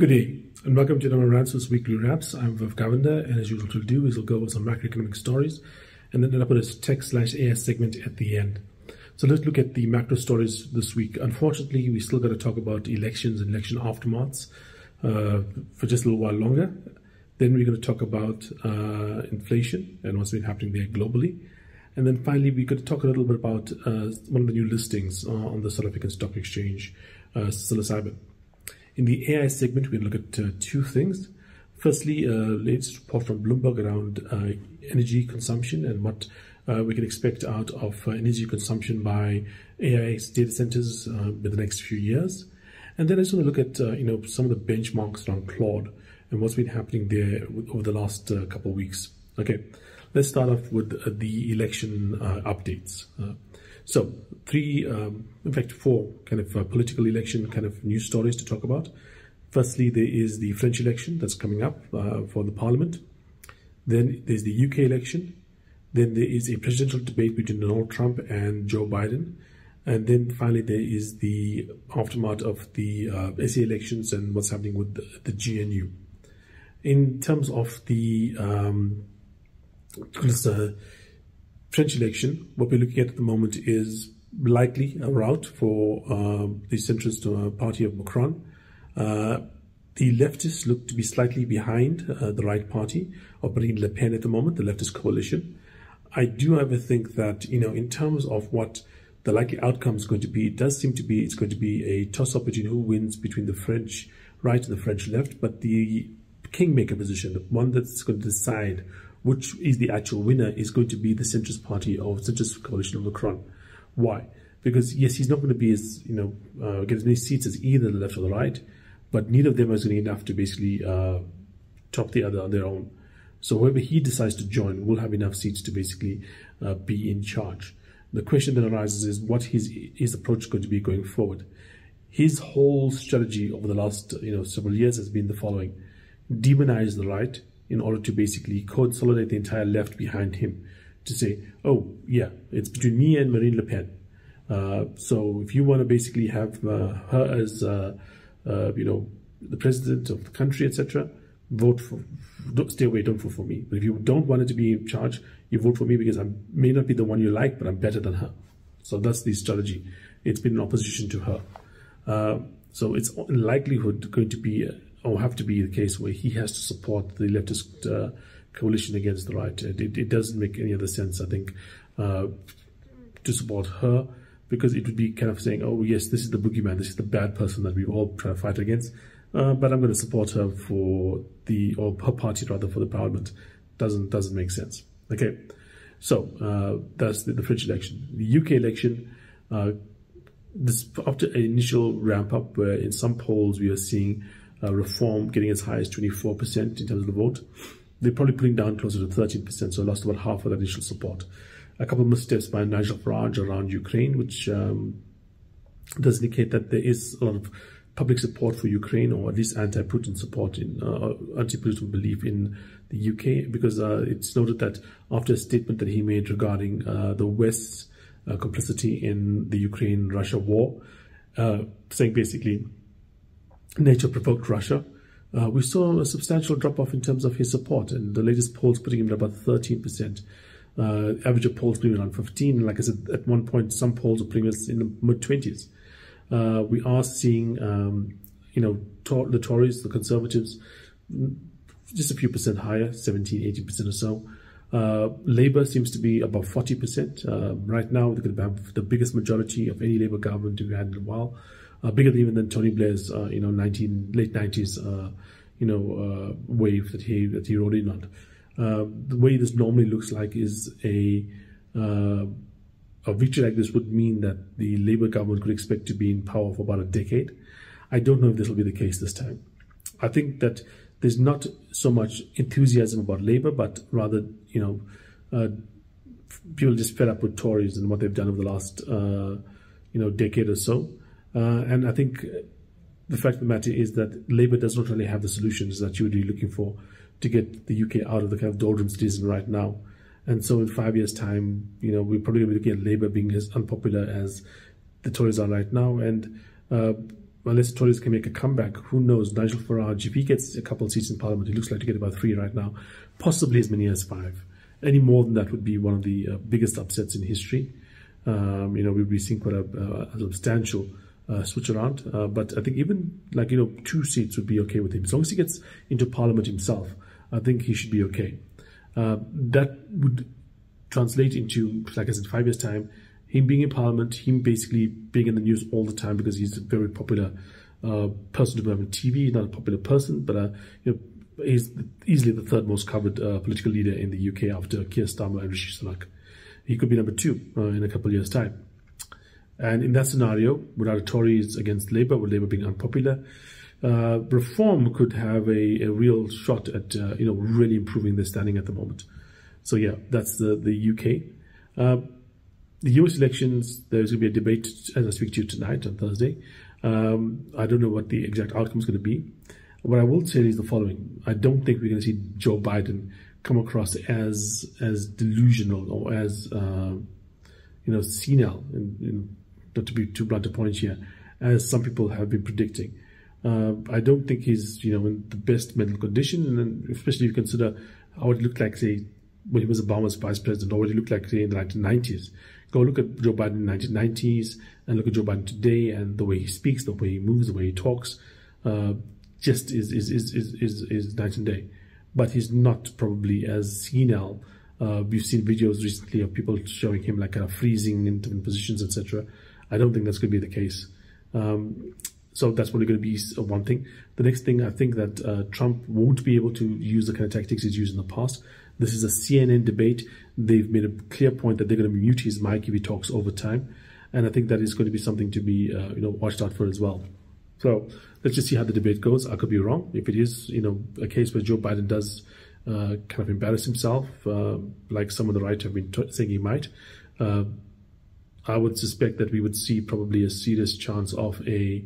Good day, and welcome to Dr. Ransom's Weekly Wraps. I'm Viv Govender, and as usual, what we'll do is we'll go over some macroeconomic stories, and then I'll put a tech/AI segment at the end. So let's look at the macro stories this week. Unfortunately, we still got to talk about elections and election aftermaths for just a little while longer. Then we're going to talk about inflation and what's been happening there globally. And then finally, we're going to talk a little bit about one of the new listings on the South African Stock Exchange, Cilo Cybin. In the AI segment, we'll look at two things. Firstly, latest report from Bloomberg around energy consumption and what we can expect out of energy consumption by AI data centers in the next few years. And then I just want to look at some of the benchmarks around Claude and what's been happening there over the last couple of weeks. Okay, let's start off with the election updates. So four kind of political election kind of news stories to talk about. Firstly, there is the French election that's coming up for the parliament. Then there's the UK election. Then there is a presidential debate between Donald Trump and Joe Biden. And then finally, there is the aftermath of the SA elections and what's happening with the GNU. In terms of the French election, what we're looking at the moment is likely a rout for the centrist party of Macron. The leftists look to be slightly behind the right party of Marine Le Pen at the moment, the leftist coalition. I do, however, think that, in terms of what the likely outcome is going to be, it does seem to be it's going to be a toss-up between who wins between the French right and the French left. But the kingmaker position, the one that's going to decide which is the actual winner, is going to be the centrist party or centrist coalition of Macron. Why? Because yes, he's not going to be as get as many seats as either the left or the right, but neither of them is going to be enough to basically top the other on their own. So whoever he decides to join will have enough seats to basically be in charge. The question then arises is what his approach is going to be going forward. His whole strategy over the last several years has been the following: demonize the right in order to basically consolidate the entire left behind him, to say, oh yeah, it's between me and Marine Le Pen. So if you want to basically have her as the president of the country, etc., stay away, don't vote for me. But if you don't want her to be in charge, you vote for me because I may not be the one you like, but I'm better than her. So that's the strategy. It's been in opposition to her. So it's in likelihood going to be or have to be the case where he has to support the leftist coalition against the right. It doesn't make any other sense, I think, to support her, because it would be kind of saying, oh yes, this is the boogeyman, this is the bad person that we all try to fight against, but I'm going to support her for or her party rather, for the parliament. Doesn't make sense. Okay, so that's the French election. The UK election, this after an initial ramp up, where in some polls we are seeing Reform getting as high as 24% in terms of the vote. They're probably putting down closer to 13%, so lost about half of that initial support. A couple of missteps by Nigel Farage around Ukraine, which does indicate that there is a lot of public support for Ukraine, or at least anti-Putin support, anti-Putin belief in the UK, because it's noted that after a statement that he made regarding the West's complicity in the Ukraine-Russia war, saying basically nature provoked Russia, we saw a substantial drop-off in terms of his support, and the latest polls putting him at about 13%. Average of polls putting him around 15%, and like I said, at one point some polls are putting us in the mid-20s. We are seeing, the Tories, the Conservatives, just a few percent higher, 17, 18% or so. Labour seems to be above 40%. Right now, they're going to have the biggest majority of any Labour government we've had in a while. Bigger even than Tony Blair's, late 90s, wave that he rode in on. The way this normally looks like is a victory like this would mean that the Labour government could expect to be in power for about a decade. I don't know if this will be the case this time. I think that there's not so much enthusiasm about Labour, but rather, people just fed up with Tories and what they've done over the last, decade or so. And I think the fact of the matter is that Labour does not really have the solutions that you would be looking for to get the UK out of the kind of doldrums it is in right now. And so in 5 years' time, we're probably going to be looking at Labour being as unpopular as the Tories are right now. And unless the Tories can make a comeback, who knows? Nigel Farage, if he gets a couple of seats in Parliament, he looks like to get about 3 right now, possibly as many as 5. Any more than that would be one of the biggest upsets in history. We'll be seeing quite a substantial switch around. But I think even 2 seats would be okay with him. As long as he gets into Parliament himself, I think he should be okay. That would translate into, like I said, 5 years' time, him being in Parliament, him basically being in the news all the time because he's a very popular person to be on TV, not a popular person, but he's easily the 3rd most covered political leader in the UK after Keir Starmer and Rishi Sunak. He could be number 2 in a couple of years' time. And in that scenario, without a Tories against Labour, with Labour being unpopular, Reform could have a real shot at really improving their standing at the moment. So yeah, that's the UK. The US elections, there's going to be a debate as I speak to you tonight on Thursday. I don't know what the exact outcome is going to be. What I will say is the following. I don't think we're going to see Joe Biden come across as delusional or as senile, not to be too blunt a point here, as some people have been predicting. I don't think he's in the best mental condition, and especially if you consider how it looked like, say, when he was Obama's vice president, or what he looked like, say, in the 1990s. Go look at Joe Biden in the 1990s and look at Joe Biden today, and the way he speaks, the way he moves, the way he talks, just is night and day. But he's not probably as senile. We've seen videos recently of people showing him kind of freezing in different positions, etc. I don't think that's going to be the case. So that's probably going to be one thing. The next thing, I think that Trump won't be able to use the kind of tactics he's used in the past. This is a CNN debate. They've made a clear point that they're going to mute his mic if he talks over time. And I think that is going to be something to be watched out for as well. So let's just see how the debate goes. I could be wrong. If it is a case where Joe Biden does kind of embarrass himself, like some of the right have been saying he might, I would suspect that we would see probably a serious chance of a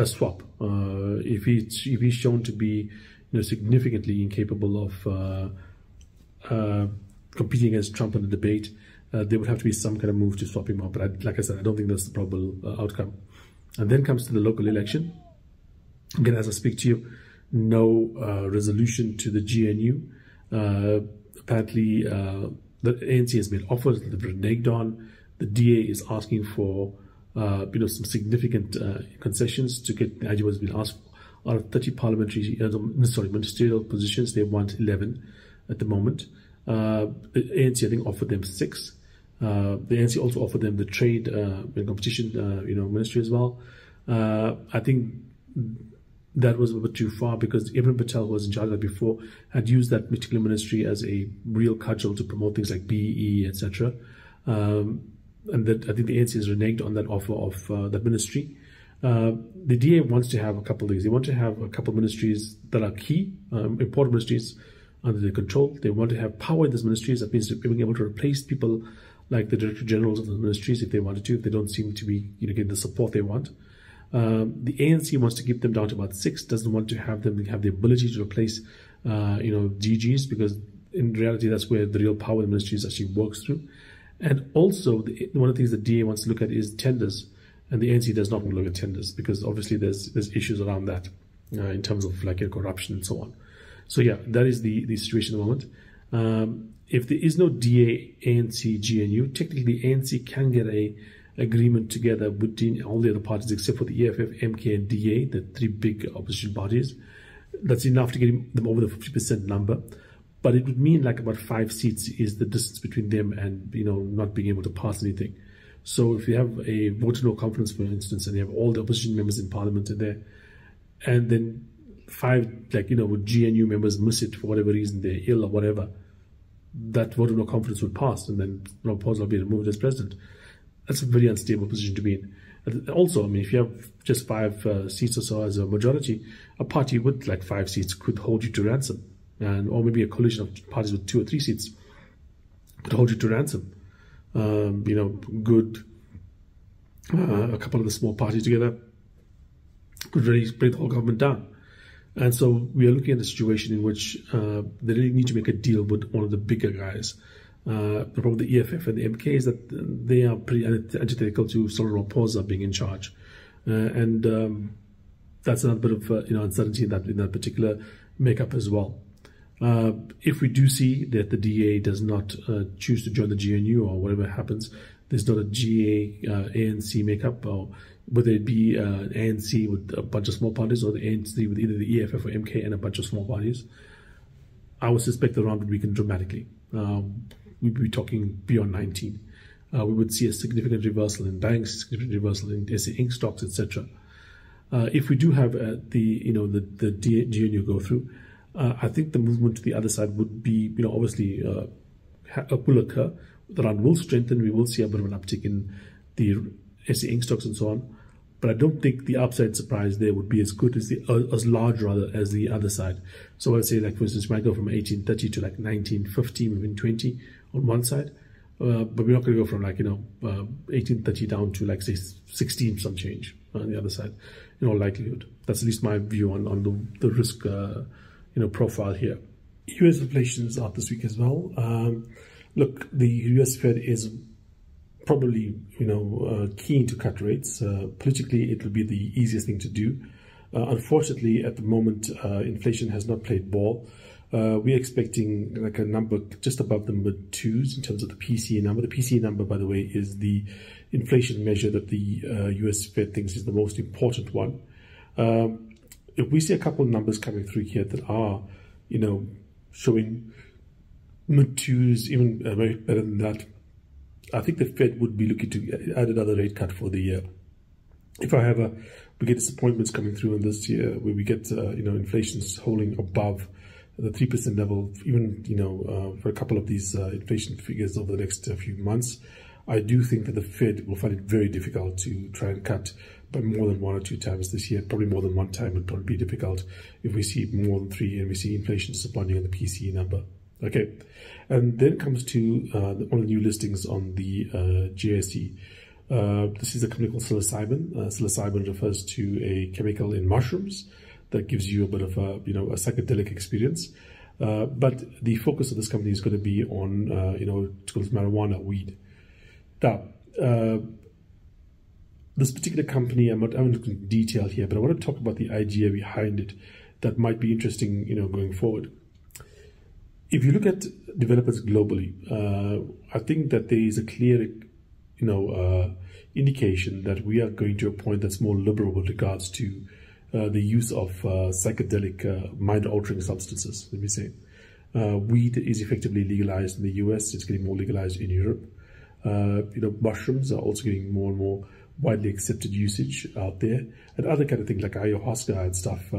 swap. If he's shown to be significantly incapable of competing against Trump in the debate, there would have to be some kind of move to swap him out. But like I said, I don't think that's the probable outcome. And then comes to the local election. Again, as I speak to you, no resolution to the GNU. Apparently, the ANC has made offers that they've reneged on. The DA is asking for some significant concessions to get the idea what's been asked for. Out of 30 ministerial positions, they want 11 at the moment. The ANC, I think, offered them 6. The ANC also offered them the trade and competition ministry as well. I think that was a bit too far because Ibn Patel, who was in charge of that before, had used that particular ministry as a real cudgel to promote things like BEE, etc. And that I think the ANC has reneged on that offer of that ministry. The DA wants to have a couple of things. They want to have a couple of ministries that are key, important ministries under their control. They want to have power in those ministries. That means being able to replace people like the director generals of the ministries if they wanted to, if they don't seem to be getting the support they want. The ANC wants to keep them down to about 6, doesn't want to have them have the ability to replace DGs, because in reality that's where the real power in the ministries actually works through. And also one of the things the DA wants to look at is tenders, and the ANC does not want to look at tenders because obviously there's issues around that in terms of corruption and so on. So yeah, that is the situation at the moment. If there is no DA, ANC, GNU, technically the ANC can get a agreement together between all the other parties except for the EFF, MK and DA, the 3 big opposition parties. That's enough to get them over the 50% number. But it would mean about 5 seats is the distance between them and not being able to pass anything. So if you have a vote of no confidence, for instance, and you have all the opposition members in parliament in there, and then 5 GNU members miss it for whatever reason, they're ill or whatever, that vote of no confidence would pass, and then Ron Paul will be removed as president. That's a very unstable position to be in. And also, if you have just 5 seats or so as a majority, a party with 5 seats could hold you to ransom, or maybe a coalition of parties with 2 or 3 seats could hold you to ransom. A couple of the small parties together could really bring the whole government down. And so we are looking at a situation in which they really need to make a deal with one of the bigger guys. The problem with the EFF and the MK is that they are pretty antithetical to Cyril Ramaphosa being in charge. and that's another bit of uncertainty in that particular makeup as well. If we do see that the DA does not choose to join the GNU or whatever happens, there's not a GA ANC makeup, or whether it be an ANC with a bunch of small parties or the ANC with either the EFF or MK and a bunch of small parties, I would suspect the round would weaken dramatically. We'd be talking beyond 19. We would see a significant reversal in banks, significant reversal in SA Inc. stocks, etc. If we do have the GNU go through, I think the movement to the other side would be, obviously will occur. The round will strengthen. We will see a bit of an uptick in the SA Inc. stocks and so on. But I don't think the upside surprise there would be as good as as large rather as the other side. So I'd say, like, for instance, we might go from 1830 to like 1950, maybe 20 on one side. But we're not going to go from 1830 down to like say 16 some change on the other side, in all likelihood. That's at least my view on the risk profile here. US inflation is out this week as well. Look, the US Fed is probably keen to cut rates. Politically, it will be the easiest thing to do. Unfortunately, at the moment, inflation has not played ball. We're expecting like a number just above the mid-2s in terms of the PCE number. The PCE number, by the way, is the inflation measure that the US Fed thinks is the most important one. If we see a couple of numbers coming through here that are, showing mid-2s, even very better than that, I think the Fed would be looking to add another rate cut for the year. If however we get disappointments coming through in this year, where we get inflation's holding above the 3% level, even for a couple of these inflation figures over the next few months, I do think that the Fed will find it very difficult to try and cut by more than 1 or 2 times this year. Probably more than 1 time would probably be difficult if we see more than 3 and we see inflation disappointing in the PCE number. Okay, and then it comes to one of the new listings on the GSE. This is a company called Cilo Cybin. Cilo Cybin refers to a chemical in mushrooms that gives you a bit of a psychedelic experience. But the focus of this company is going to be on it's called marijuana, weed. Now, this particular company, I'm not looking in detail here, but I want to talk about the idea behind it that might be interesting, going forward. If you look at developers globally, I think that there is a clear, indication that we are going to a point that's more liberal with regards to the use of psychedelic, mind-altering substances. Let me say, weed is effectively legalized in the US. It's getting more legalized in Europe. Mushrooms are also getting more and more widely accepted usage out there, and other kind of things like ayahuasca and stuff.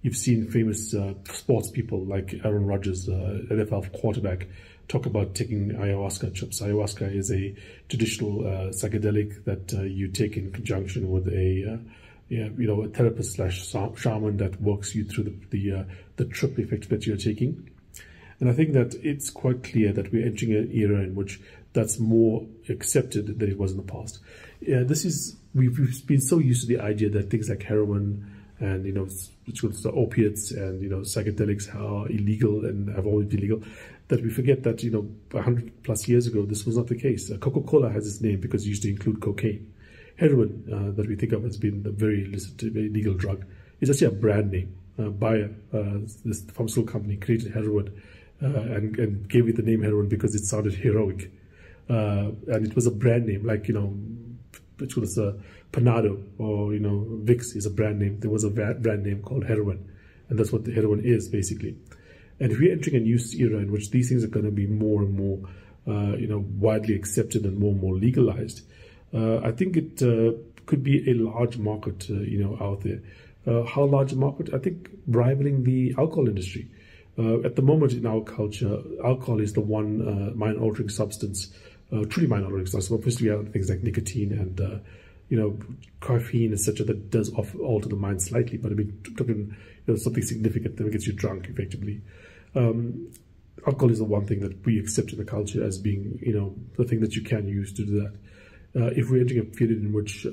You've seen famous sports people like Aaron Rodgers, NFL quarterback, talk about taking ayahuasca trips. Ayahuasca is a traditional psychedelic that you take in conjunction with a therapist / shaman that works you through the trip effect that you're taking. And I think that it's quite clear that we're entering an era in which that's more accepted than it was in the past. We've been so used to the idea that things like heroin and the opiates and psychedelics are illegal and have always been illegal, that we forget that 100+ years ago this was not the case. Coca-Cola has its name because it used to include cocaine. Heroin, that we think of as being a very illicit, very illegal drug, is actually a brand name. Bayer, this pharmaceutical company, created heroin and gave it the name heroin because it sounded heroic. And it was a brand name, like, which was Panado or, Vicks is a brand name. There was a brand name called heroin, and that's what the heroin is, basically. And if we're entering a new era in which these things are going to be more and more, widely accepted and more legalized, I think it could be a large market, out there. How large a market? I think rivaling the alcohol industry. At the moment in our culture, alcohol is the one mind-altering substance, truly mind-altering substance. Obviously, we have things like nicotine and caffeine, etc., that does alter the mind slightly. But I mean, talking something significant that gets you drunk, effectively. Alcohol is the one thing that we accept in the culture as being, the thing that you can use to do that. If we're entering a period in which